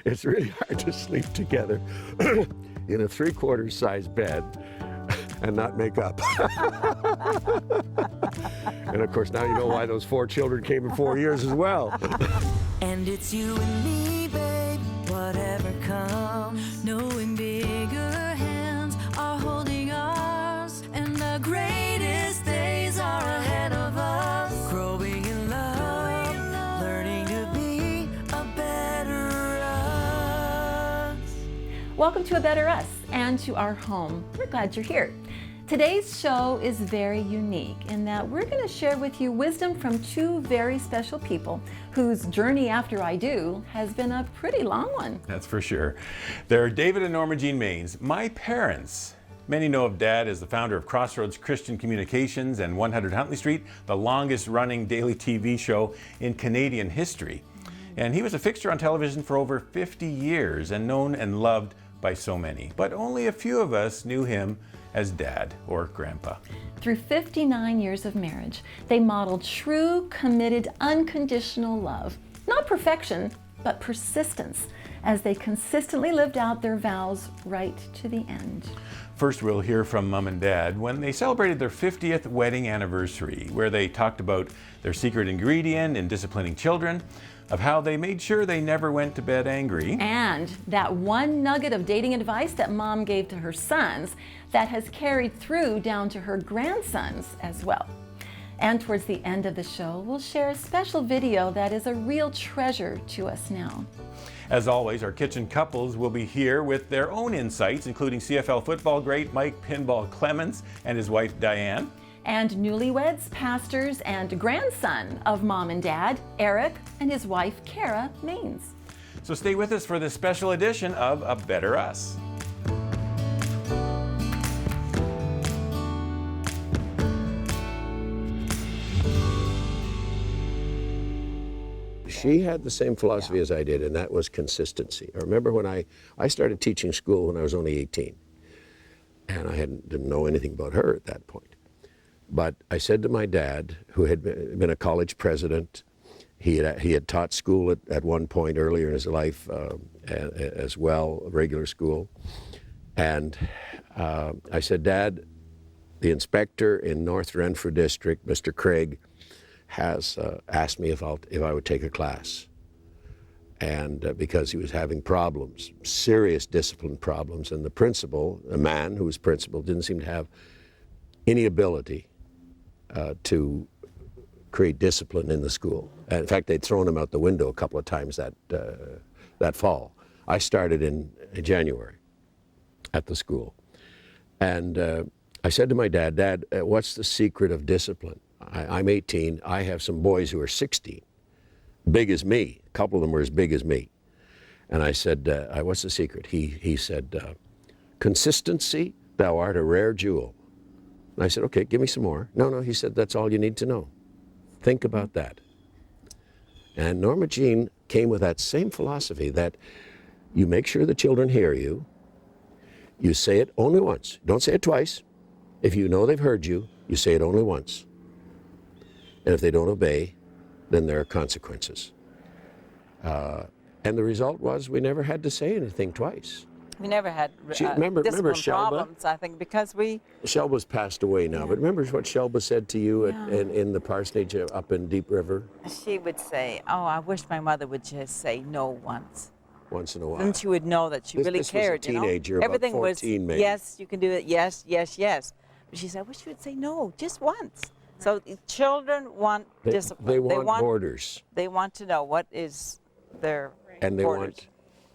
It's really hard to sleep together in a 3/4 size bed and not make up. And of course, now you know why those 4 children came in 4 years as well. And it's you and me, babe, whatever comes. Knowing bigger hands are holding ours, and the greatest days are ahead of us. Growing in love, learning to be a better us. Welcome to A Better Us and to our home. We're glad you're here. Today's show is very unique in that we're going to share with you wisdom from 2 very special people whose journey after I do has been a pretty long one. That's for sure. They're David and Norma-Jean Mainse, my parents. Many know of Dad as the founder of Crossroads Christian Communications and 100 Huntley Street, the longest running daily TV show in Canadian history. And he was a fixture on television for over 50 years and known and loved by so many. But only a few of us knew him as Dad or Grandpa. Through 59 years of marriage, they modeled true, committed, unconditional love. Not perfection, but persistence, as they consistently lived out their vows right to the end. First, we'll hear from Mom and Dad when they celebrated their 50th wedding anniversary, where they talked about their secret ingredient in disciplining children, of how they made sure they never went to bed angry. And that one nugget of dating advice that Mom gave to her sons that has carried through down to her grandsons as well. And towards the end of the show, we'll share a special video that is a real treasure to us now. As always, our kitchen couples will be here with their own insights, including CFL football great Mike Pinball Clements and his wife Diane. And newlyweds, pastors, and grandson of Mom and Dad, Eric, and his wife, Kara Mainse. So stay with us for this special edition of A Better Us. She had the same philosophy as I did, and that was consistency. I remember when I started teaching school when I was only 18, and I didn't know anything about her at that point. But I said to my dad, who had been a college president, he had taught school at one point earlier in his life as well, regular school. And I said, Dad, the inspector in North Renfrew District, Mr. Craig, has asked me if I would take a class. And because he was having problems, serious discipline problems, and the principal, a man who was principal, didn't seem to have any ability to create discipline in the school. And in fact, they'd thrown him out the window a couple of times that fall. I started in January at the school. And I said to my dad, Dad, what's the secret of discipline? I'm 18, I have some boys who are 16, big as me. A couple of them were as big as me. And I said, what's the secret? He said, consistency, thou art a rare jewel. And I said, okay, give me some more. No, he said, that's all you need to know. Think about that. And Norma-Jean came with that same philosophy that you make sure the children hear you. You say it only once. Don't say it twice. If you know they've heard you, you say it only once. And if they don't obey, then there are consequences. And the result was we never had to say anything twice. We never had remember Shelba? problems, I think, because we... Shelba's passed away now, but remember what Shelba said to you in the parsonage up in Deep River? She would say, oh, I wish my mother would just say no once. Once in a while. Then she would know that she really cared, was a teenager, you know? about Everything 14 was, maybe. yes, you can do it, yes, yes, yes. But she said, I wish you would say no, just once. So children want discipline. They want borders. They want to know what is their And they borders. want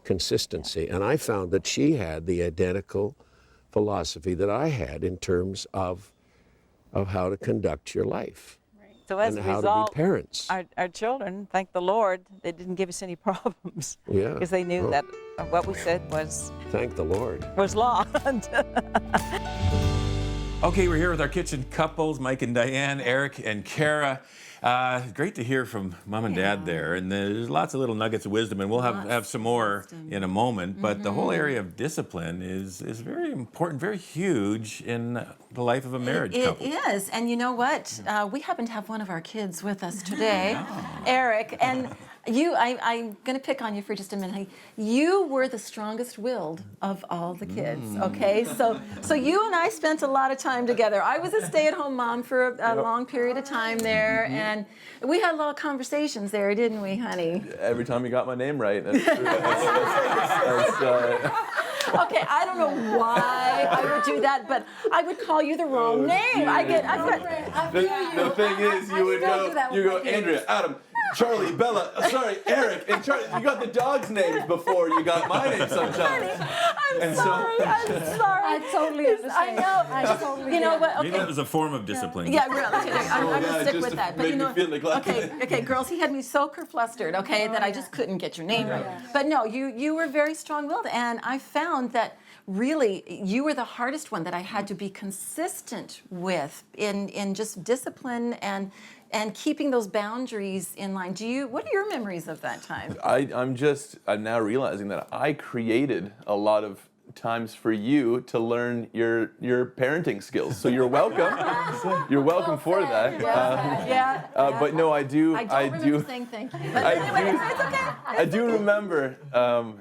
consistency. And I found that she had the identical philosophy that I had in terms of how to conduct your life. So as and a how result, to be parents. Our children, thank the Lord, they didn't give us any problems. Yeah. Because they knew that what we said was Thank the Lord. law. Okay, we're here with our kitchen couples, Mike and Diane, Eric and Kara. Great to hear from Mom and Dad there, and there's lots of little nuggets of wisdom, and we'll have some more in a moment. But the whole area of discipline is very important, very huge in the life of a marriage couple. It is, and you know what? We happen to have one of our kids with us today, Eric, and I'm going to pick on you for just a minute. Honey. You were the strongest willed of all the kids, okay? So you and I spent a lot of time together. I was a stay-at-home mom for a long period of time there, and we had a lot of conversations there, didn't we, honey? Every time you got my name right. That's true. Okay, I don't know why I would do that, but I would call you the wrong name. The thing is, you would go, Andrea, Adam, Charlie, Bella, sorry, Eric, and Charlie. You got the dogs' names before you got my name sometimes. I'm sorry. I totally understand. I know. I totally You know what? Okay. Maybe that was a form of discipline. Yeah, really. Okay, I'm going to stick just with to that. But make you know, me feel neglected. okay, girls, he had me so kerflustered, okay, that I just couldn't get your name right. But no, you were very strong-willed, and I found that really you were the hardest one that I had to be consistent with in just discipline and keeping those boundaries in line. What are your memories of that time? I'm now realizing that I created a lot of times for you to learn your parenting skills. So you're welcome. You're welcome for that. But no, I do. I don't remember saying thank you. But anyway, it's okay. I do remember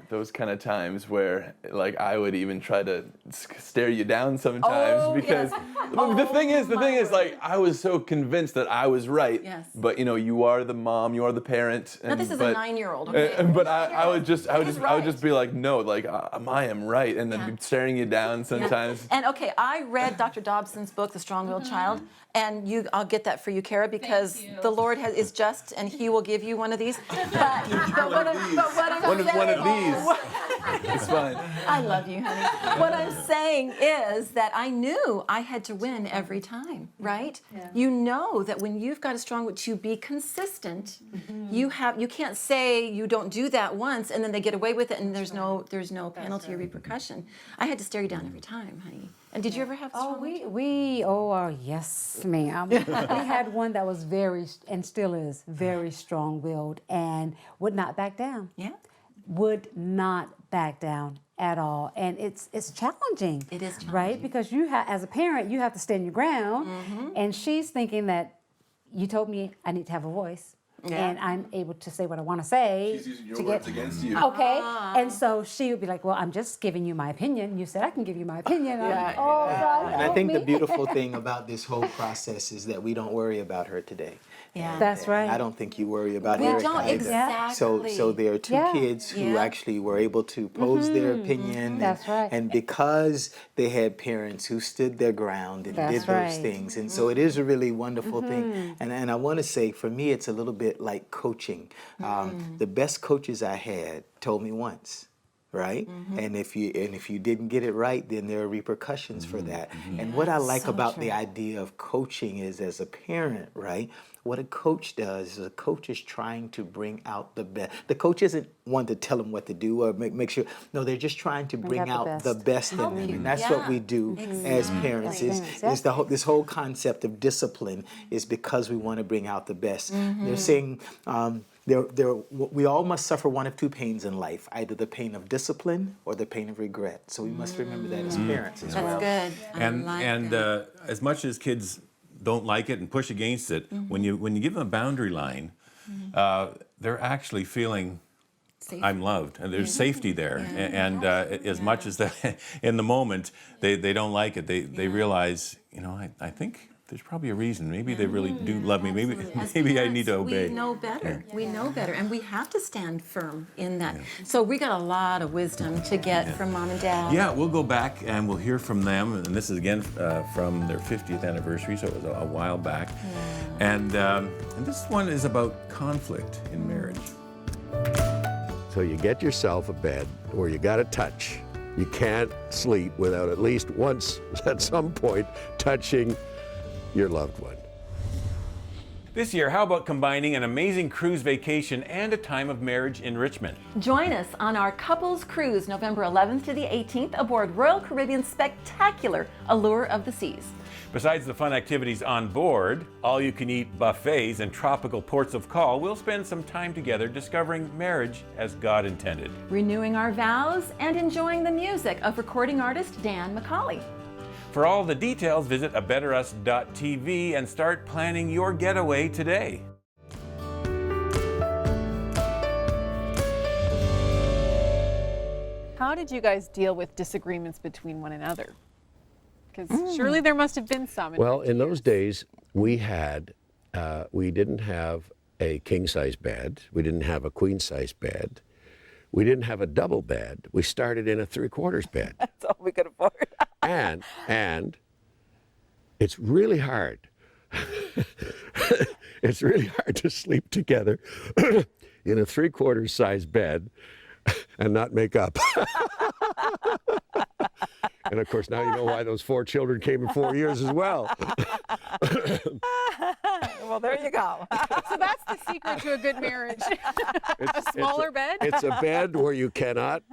those kind of times where, like, I would even try to stare you down sometimes because the thing is, like, I was so convinced that I was right. Yes. But you are the mom, you are the parent. Now this is a 9-year-old. Okay. But I would just be like, no, like I am right, and then staring you down sometimes. And okay, I read Dr. Dobson's book, The Strong-Willed Child, and I'll get that for you, Kara, because the Lord is just, and He will give you one of these. But what I'm saying, one of these. It's fine. I love you, honey. What I'm saying is that I knew I had to win every time, right? Yeah. You know that when you've got a strong will to be consistent, you can't say you don't do that once and then they get away with it and there's no penalty or repercussion. I had to stare you down every time, honey. And did you ever have strong will? Yes, ma'am. We had one that was very, and still is, very strong-willed and would not back down. Yeah. Would not back down at all. And it's challenging. It is challenging. Right? Because as a parent, you have to stand your ground. And she's thinking that you told me I need to have a voice. Yeah. And I'm able to say what I want to say. She's using your words against you. Okay. And so she would be like, well, I'm just giving you my opinion. You said I can give you my opinion. God, and I think the beautiful thing about this whole process is that we don't worry about her today. Yeah. That's right. I don't think you worry about We Eric don't, either. exactly. So there are two kids who actually were able to pose their opinion. That's right. And because they had parents who stood their ground and did those things. And so it is a really wonderful thing. And I want to say, for me, it's a little bit like coaching. The best coaches I had told me once. Right? And if you didn't get it right, then there are repercussions for that. And what I like about the idea of coaching is, as a parent, right? What a coach does is a coach is trying to bring out the best. The coach isn't one to tell them what to do or make sure. No, they're just trying to bring out the best in them. And that's what we do as parents. Is this whole concept of discipline is because we want to bring out the best. They're saying we all must suffer one of two pains in life, either the pain of discipline or the pain of regret. So we must remember that as parents as well. That's good. As much as kids don't like it and push against it, when you give them a boundary line, they're actually feeling safe. I'm loved, and there's safety there. And as much as that in the moment they don't like it, they realize, I think there's probably a reason. Maybe they really do love me. Maybe I need to obey. We know better. We know better, and we have to stand firm in that. So we got a lot of wisdom to get from Mom and Dad. Yeah, we'll go back and we'll hear from them. And this is again from their 50th anniversary, so it was a while back. And this one is about conflict in marriage. So you get yourself a bed where you got to touch. You can't sleep without at least once at some point touching your loved one. This year, how about combining an amazing cruise vacation and a time of marriage enrichment? Join us on our couples cruise November 11th to the 18th aboard Royal Caribbean's spectacular Allure of the Seas. Besides the fun activities on board, all-you-can-eat buffets and tropical ports of call, we'll spend some time together discovering marriage as God intended. Renewing our vows and enjoying the music of recording artist Dan McCauley. For all the details, visit abetterus.tv and start planning your getaway today. How did you guys deal with disagreements between one another? Because surely there must have been some. Well, in those days, we didn't have a king-size bed. We didn't have a queen-size bed. We didn't have a double bed. We started in a 3/4 bed. That's all we could afford. and it's really hard. It's really hard to sleep together in a 3/4 size bed and not make up. And of course, now you know why those 4 children came in 4 years as well. Well, there you go. So that's the secret to a good marriage. A smaller bed? It's a bed where you cannot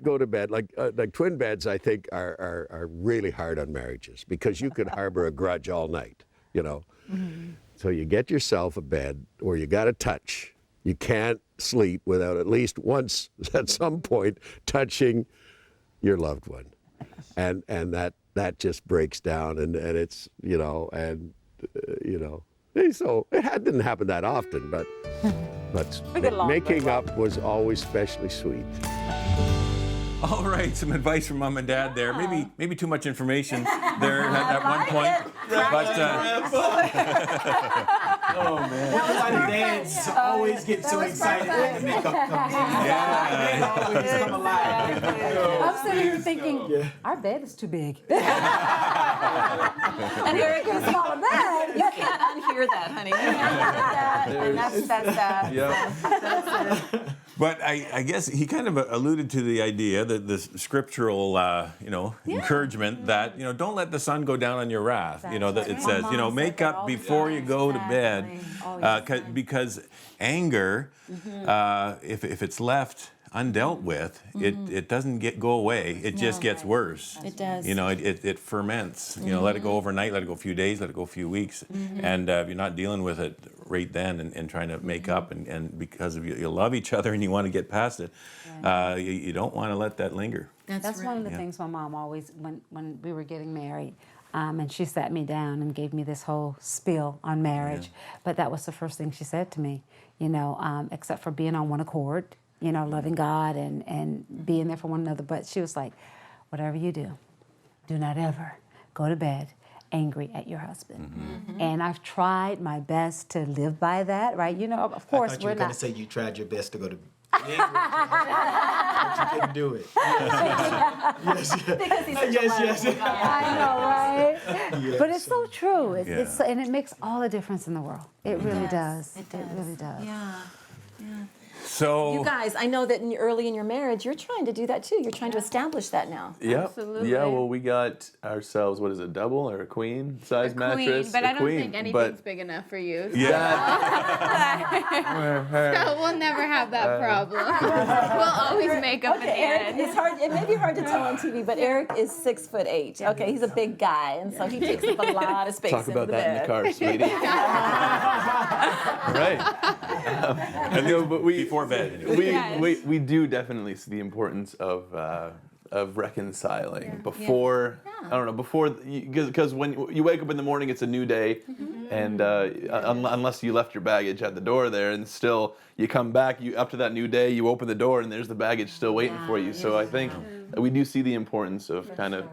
go to bed. Like twin beds, I think, are really hard on marriages because you could harbor a grudge all night, you know. Mm-hmm. So you get yourself a bed where you got to touch. You can't sleep without at least once at some point touching your loved one. And that just breaks down, and it's, you know, so it didn't happen that often, but making up was always especially sweet. All right, some advice from Mom and Dad there. Maybe too much information there at one point. Oh man! That's why the dads always get so excited when the makeup comes in. Yeah. They always come alive. I'm sitting here thinking, our bed is too big. And Eric is smaller bed. You can't unhear that, honey. You can't unhear that. And that's that. Yeah. But I guess he kind of alluded to the idea that the scriptural, encouragement that, don't let the sun go down on your wrath. That it says, make up before you go to bed, because anger, if it's left undealt with, it doesn't go away. It just gets worse. It does. It ferments. Let it go overnight, let it go a few days, let it go a few weeks, and if you're not dealing with it right then and trying to make up, and because of you love each other and you want to get past it, you don't want to let that linger. That's right. One of the things my mom always, when we were getting married, and she sat me down and gave me this whole spiel on marriage, but that was the first thing she said to me, except for being on one accord, loving God and being there for one another. But she was like, whatever you do not ever go to bed angry at your husband. And I've tried my best to live by that, right? Of course, I thought you were going to say you tried your best to go to bed, but you couldn't do it. Yes. Because he's such a Yes. I know, right? Yes. But it's so true. And it makes all the difference in the world. It really does. It really does. Yeah. So You guys, I know that early in your marriage, you're trying to do that too. You're trying to establish that now. Yeah. Absolutely. Yeah, well, we got ourselves, what is it, a double or a queen size mattress? But a I don't queen, think anything's but big enough for you. yeah. So we'll never have that problem. We'll always make up at the Eric, end. it's hard. It may be hard to tell on TV, but Eric is 6'8". Okay, he's a big guy, and so he takes up a lot of space Talk in about the that bed. in the car, sweetie. Right. and but before bed. Anyway. we do definitely see the importance of reconciling before because when you wake up in the morning, it's a new day, and unless you left your baggage at the door there, and still you come back, up to that new day, you open the door and there's the baggage still waiting for you. So I think we do see the importance of kind of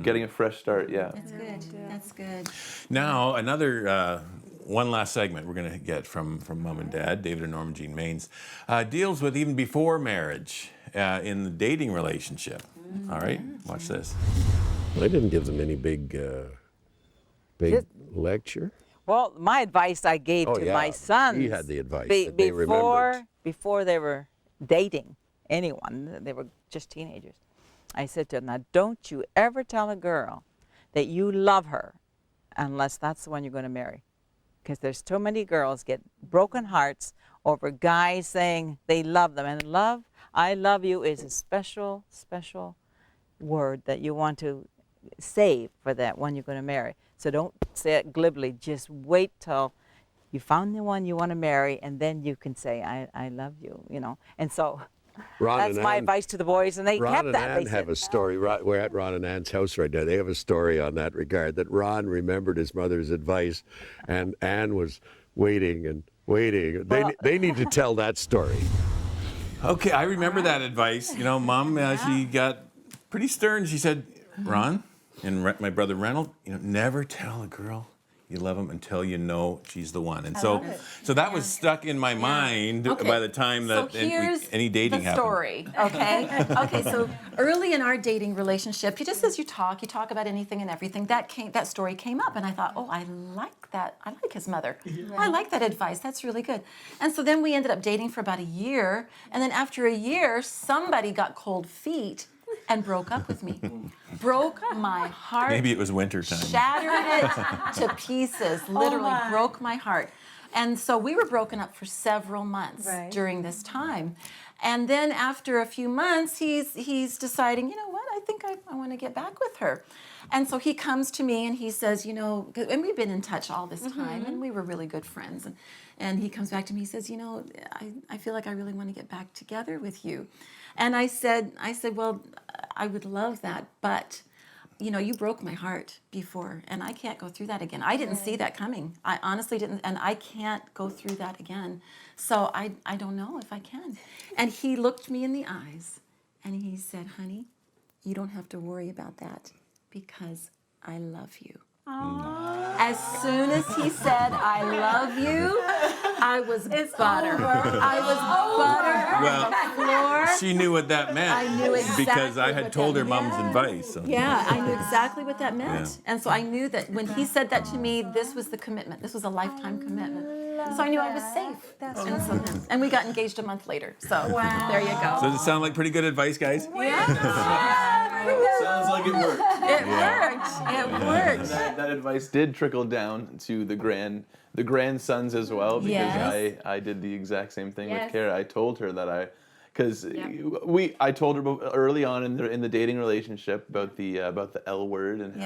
getting a fresh start. Yeah. That's good. That's good. Now, another one last segment we're going to get from Mom and Dad, David and Norma-Jean Mainse, deals with even before marriage in the dating relationship. All right, watch this. I didn't give them any big lecture. Well, my advice I gave to my sons. He had the advice that they remembered. Before they were dating anyone, they were just teenagers. I said to them, now don't you ever tell a girl that you love her unless that's the one you're going to marry. Because there's too many girls get broken hearts over guys saying they love them. And love, I love you, is a special, special word that you want to save for that one you're going to marry. So don't say it glibly. Just wait till you found the one you want to marry, and then you can say, I love you, And so that's my advice to the boys, and they kept that. Ron and Ann have a story. We're at Ron and Ann's house right now. They have a story on that regard, that Ron remembered his mother's advice, and Ann was waiting and waiting. They need to tell that story. Okay, I remember that advice. You know, Mom, she got pretty stern. She said, Ron and my brother Reynold, never tell a girl you love them until you know she's the one. And so that was stuck in my mind by the time that any dating happened. Story, okay? Okay, so early in our dating relationship, just as you talk about anything and everything, that story came up, and I thought, oh, I like that. I like his mother. I like that advice. That's really good. And so then we ended up dating for about a year, and then after a year, somebody got cold feet and broke up with me. Broke my heart. Maybe it was winter time. Shattered it to pieces. Literally broke my heart. And so we were broken up for several months during this time. And then after a few months, he's deciding, you know what, I think I want to get back with her. And so he comes to me and he says, and we've been in touch all this time, and we were really good friends. And he comes back to me, he says, I feel like I really want to get back together with you. And I said, well, I would love that, but you broke my heart before, and I can't go through that again. I didn't see that coming. I honestly didn't, and I can't go through that again. So I don't know if I can. And he looked me in the eyes, and he said, honey, you don't have to worry about that because I love you. As soon as he said, I love you, I was butter. I was butter on the floor. She knew what that meant. I knew exactly because I had what told that her Mom's meant. advice. So. Yeah, I knew exactly what that meant. Yeah. And so I knew that when he said that to me, this was the commitment. This was a lifetime commitment. So I knew I was safe. And we got engaged a month later. So there you go. So does it sound like pretty good advice, guys? Sounds like it worked. It worked. It worked. That advice did trickle down to the grandsons as well, because I did the exact same thing with Kara. I told her that I told her early on in the dating relationship about the L word and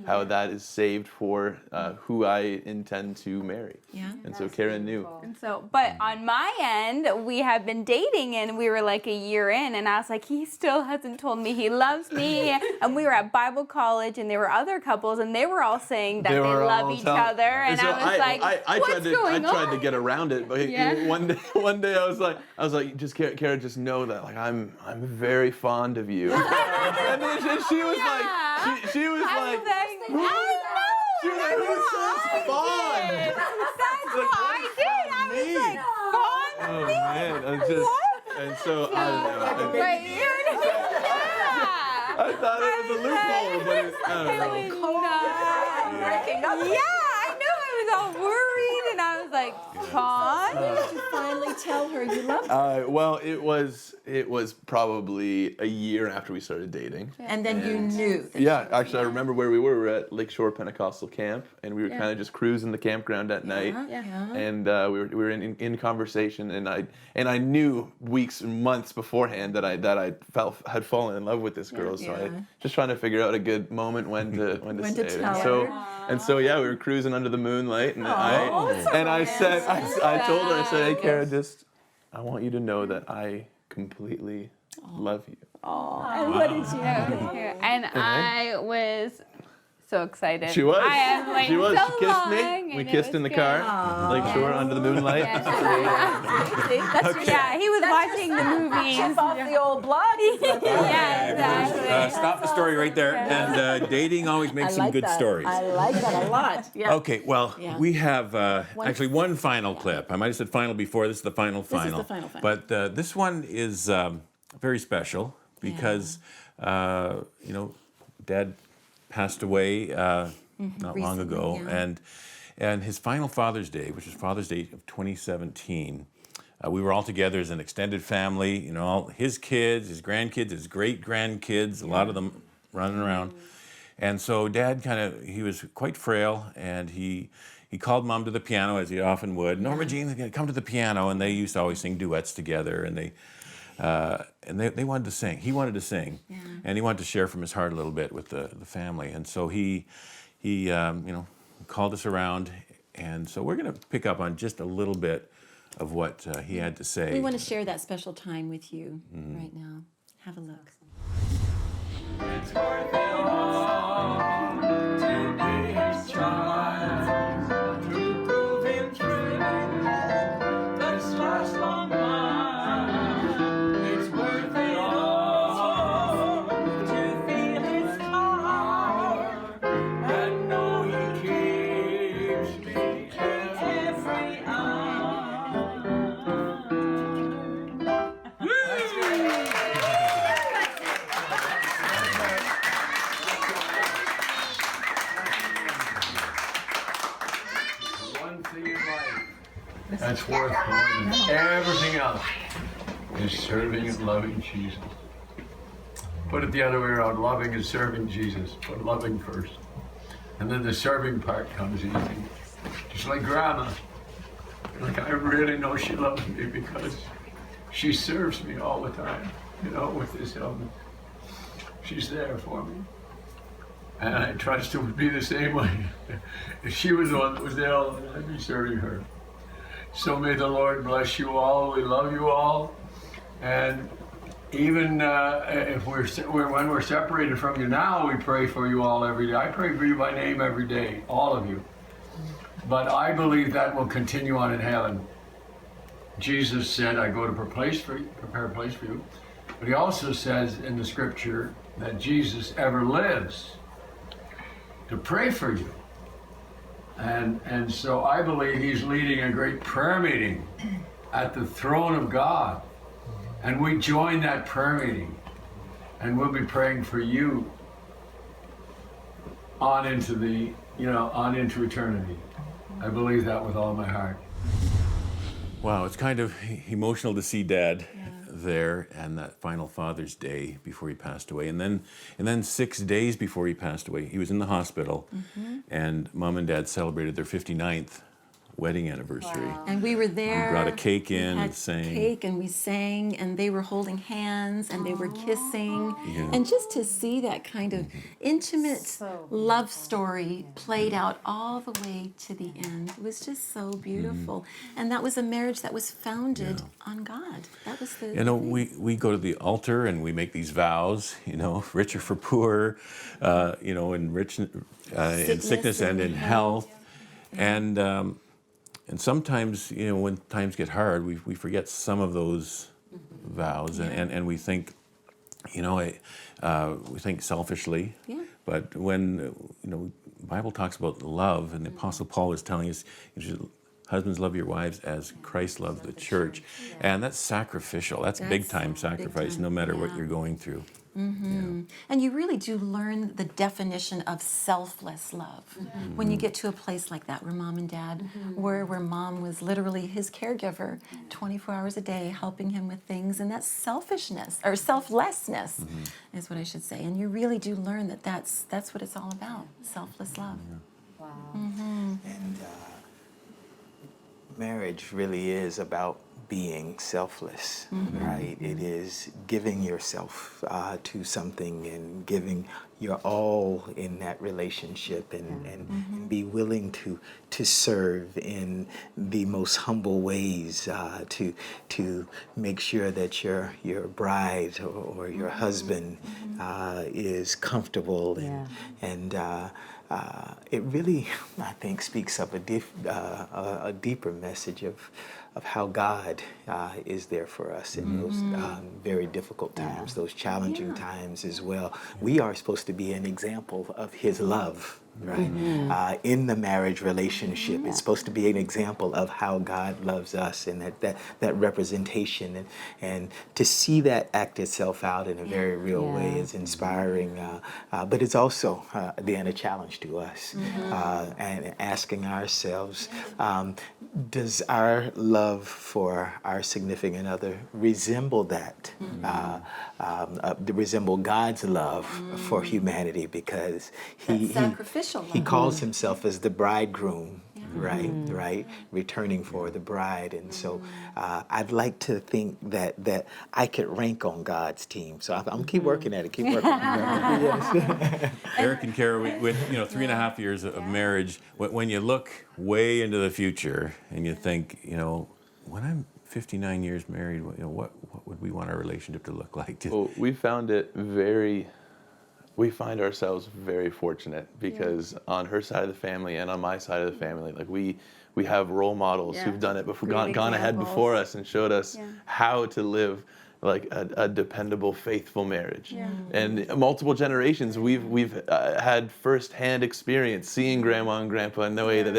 how that is saved for who I intend to marry. Yeah. And so Kara knew. And so, but on my end, we have been dating and we were like a year in, and I was like, he still hasn't told me he loves me. And we were at Bible college, and there were other couples, and they were all saying that they love each other. And so I was like, what's going on? I tried to get around it, but one day I was like, just Kara, just know that I'm very fond of you. And then she was like, she was like, who's so fond? That's what I did. I was like, fond of me? Oh man, and so I don't know. I thought it was a loophole, but I don't know. Yeah, I know. I was all worried, and I was like, fond? When did you finally tell her you loved her? Well, it was probably a year after we started dating. And then you knew. Actually, I remember where we were. We were at Lakeshore Pentecostal Camp, and we were kind of just cruising the campground at night. And we were in conversation, and I knew weeks and months beforehand that I had fallen in love with this girl. So I just trying to figure out a good moment when to say it. And so we were cruising under the moonlight, and I told her, I said, hey, Kara, I want you to know that I completely love you. And what did you do? And I was so excited. She was. I am like she was. So She kissed me. long, We kissed in the car, Lakeshore under the moonlight. Yeah, he was watching the movie. Chip off the old blood. Exactly. Stop the story right there. And dating always makes some good stories. I like that a lot. Yeah. Okay, well, we have actually one final clip. I might have said final before. This is the final. This is the final. But this one is very special because, Dad passed away not long ago. And his final Father's Day, which was Father's Day of 2017, we were all together as an extended family, all his kids, his grandkids, his great-grandkids, a lot of them running around. And so Dad he was quite frail, and he called Mom to the piano, as he often would. Norma-Jean, come to the piano, and they used to always sing duets together, and they wanted to sing. He wanted to sing, and he wanted to share from his heart a little bit with the family. And so he called us around, and so we're going to pick up on just a little bit of what he had to say. We want to share that special time with you right now. Have a look. It's worth it all to be his child, to prove him true this last long while. that's worth more than everything else, is serving and loving Jesus. Put it the other way around, loving and serving Jesus, but loving first. And then the serving part comes easy. Just like Grandma. Like, I really know she loves me because she serves me all the time, you know, with this illness. She's there for me. And I trust it would be the same way. If she was the one that was ill, I'd be serving her. So may the Lord bless you all. We love you all. And even if when we're separated from you now, we pray for you all every day. I pray for you by name every day, all of you. But I believe that will continue on in heaven. Jesus said, I go to prepare a place for you. But he also says in the scripture that Jesus ever lives to pray for you. And so I believe he's leading a great prayer meeting at the throne of God. And we join that prayer meeting. And we'll be praying for you on into eternity. I believe that with all my heart. Wow, it's kind of emotional to see Dad there and that final Father's Day before he passed away. And then 6 days before he passed away, he was in the hospital, and Mom and Dad celebrated their 59th wedding anniversary. Wow. And we were there. We brought a cake in and sang. sang. Cake and we sang, and they were holding hands and they were kissing. Yeah. And just to see that kind of intimate love story played out all the way to the end was just so beautiful. And that was a marriage that was founded on God. That was the You know, we go to the altar and we make these vows, you know, richer for poor, you know, in sickness and in health. And sometimes, you know, when times get hard, we forget some of those vows, and we think, you know, we think selfishly. Yeah. But when, you know, the Bible talks about love, and the Apostle Paul is telling us, husbands, love your wives as Christ loved the church. And that's sacrificial. That's big time sacrifice, no matter what you're going through. And you really do learn the definition of selfless love when you get to a place like that where Mom and Dad were, where Mom was literally his caregiver 24 hours a day, helping him with things. And that's selfishness, or selflessness is what I should say. And you really do learn that that's what it's all about, selfless love. Wow. And marriage really is about being selfless, right? It is giving yourself to something and giving your all in that relationship, and be willing to serve in the most humble ways, to make sure that your bride or your husband is comfortable, and it really, I think, speaks of a deeper message of how God is there for us in those very difficult times, those challenging times as well. We are supposed to be an example of his love, right? In the marriage relationship, it's supposed to be an example of how God loves us, and that representation, and to see that act itself out in a very real way is inspiring, but it's also then a challenge to us, and asking ourselves, does our love for our significant other resemble that, resemble God's love for humanity? Because he calls himself as the bridegroom, right? Returning for the bride. And so I'd like to think that I could rank on God's team. So I'm keep working at it, keep working at it. Eric and Kara, with 3.5 years of marriage, when you look way into the future and you think, you know, when I'm 59 years married, you know, what would we want our relationship to look like? Well, we find ourselves very fortunate because on her side of the family and on my side of the family, like we have role models who've done it before, gone ahead before us and showed us how to live like a dependable, faithful marriage. And multiple generations, we've had firsthand experience seeing Grandma and Grandpa in the way that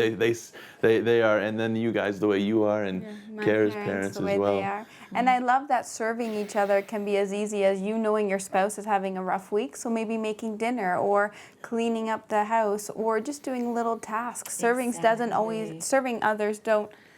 they are, and then you guys the way you are, and Kara's parents the way as well. They are. And I love that serving each other can be as easy as you knowing your spouse is having a rough week, so maybe making dinner or cleaning up the house or just doing little tasks. Serving others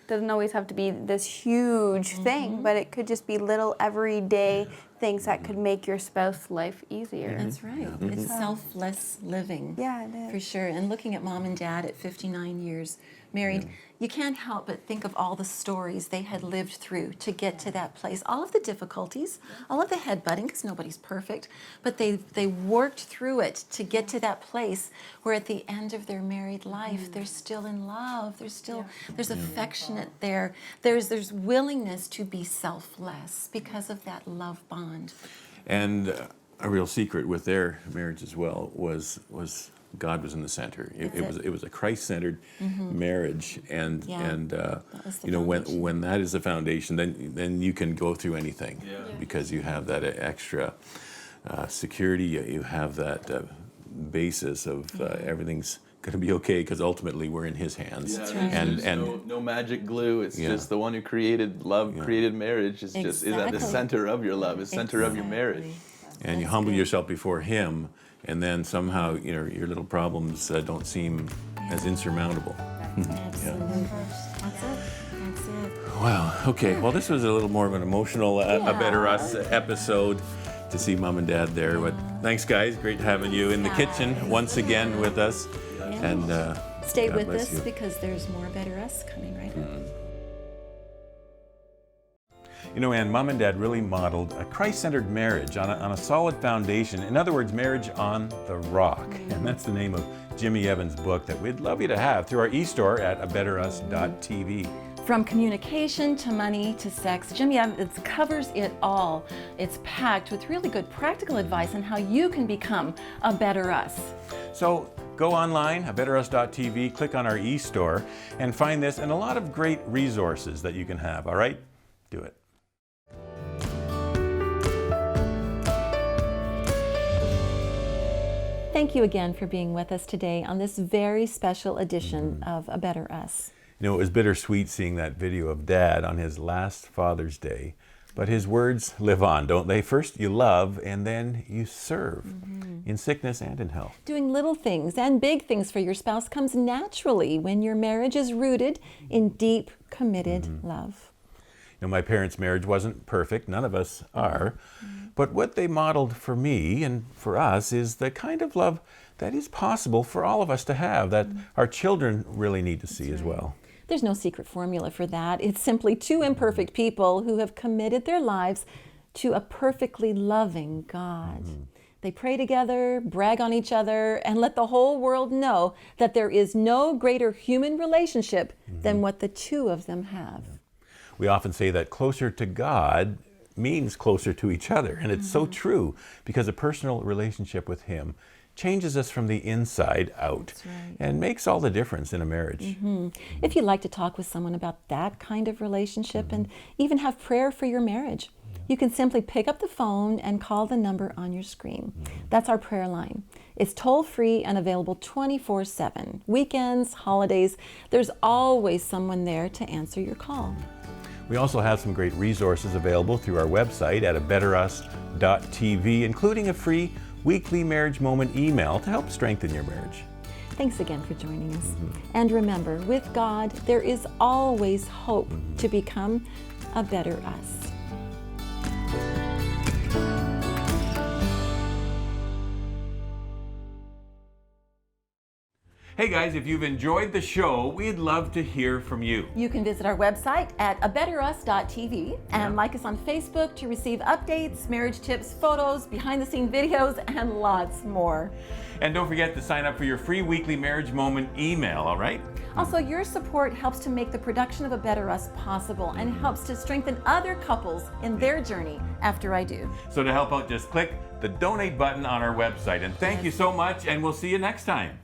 Doesn't always have to be this huge thing, but it could just be little everyday things that could make your spouse's life easier. That's right. It's selfless living. Yeah, it is. For sure. And looking at mom and dad at 59 years married, you can't help but think of all the stories they had lived through to get to that place. All of the difficulties, all of the headbutting, because nobody's perfect, but they worked through it to get to that place where at the end of their married life, they're still in love. There's affectionate there. There's willingness to be selfless because of that love bond. And a real secret with their marriage as well was God was in the center. It was a Christ-centered marriage, and you know, when that is the foundation, then you can go through anything because you have that extra security. You have that basis of everything's going to be okay because ultimately we're in His hands. That's right. And no magic glue. It's just the one who created love, created marriage. Is just is at the center of your love. Is center of your marriage. And you humble yourself before Him. And then somehow, you know, your little problems don't seem as insurmountable. Absolutely. That's it. Wow. Okay. Well, this was a little more of an emotional, a Better Us episode to see Mom and Dad there. But thanks, guys. Great having you in the kitchen once again with us. And stay God with bless us you. because there's more Better Us coming right up. You know, Ann, Mom and Dad really modeled a Christ-centered marriage on a solid foundation. In other words, marriage on the rock. And that's the name of Jimmy Evans' book that we'd love you to have through our e-store at abetterus.tv. From communication to money to sex, Jimmy Evans covers it all. It's packed with really good practical advice on how you can become a better us. So go online, abetterus.tv, click on our e-store, and find this and a lot of great resources that you can have, all right? Do it. Thank you again for being with us today on this very special edition of A Better Us. You know, it was bittersweet seeing that video of Dad on his last Father's Day, but his words live on, don't they? First you love, and then you serve, in sickness and in health. Doing little things and big things for your spouse comes naturally when your marriage is rooted in deep, committed love. You know, my parents' marriage wasn't perfect, none of us are, but what they modeled for me and for us is the kind of love that is possible for all of us to have, that our children really need to see as well. There's no secret formula for that. It's simply two imperfect people who have committed their lives to a perfectly loving God. They pray together, brag on each other, and let the whole world know that there is no greater human relationship than what the two of them have. We often say that closer to God means closer to each other, and it's so true because a personal relationship with Him changes us from the inside out and makes all the difference in a marriage. If you'd like to talk with someone about that kind of relationship and even have prayer for your marriage, you can simply pick up the phone and call the number on your screen. That's our prayer line. It's toll-free and available 24/7. Weekends, holidays, there's always someone there to answer your call. We also have some great resources available through our website at abetterus.tv, including a free weekly marriage moment email to help strengthen your marriage. Thanks again for joining us. And remember, with God, there is always hope to become a better us. Hey guys, if you've enjoyed the show, we'd love to hear from you. You can visit our website at abetterus.tv and like us on Facebook to receive updates, marriage tips, photos, behind-the-scenes videos, and lots more. And don't forget to sign up for your free weekly marriage moment email, all right? Also, your support helps to make the production of A Better Us possible and helps to strengthen other couples in their journey after I do. So to help out, just click the donate button on our website. And thank you so much, and we'll see you next time.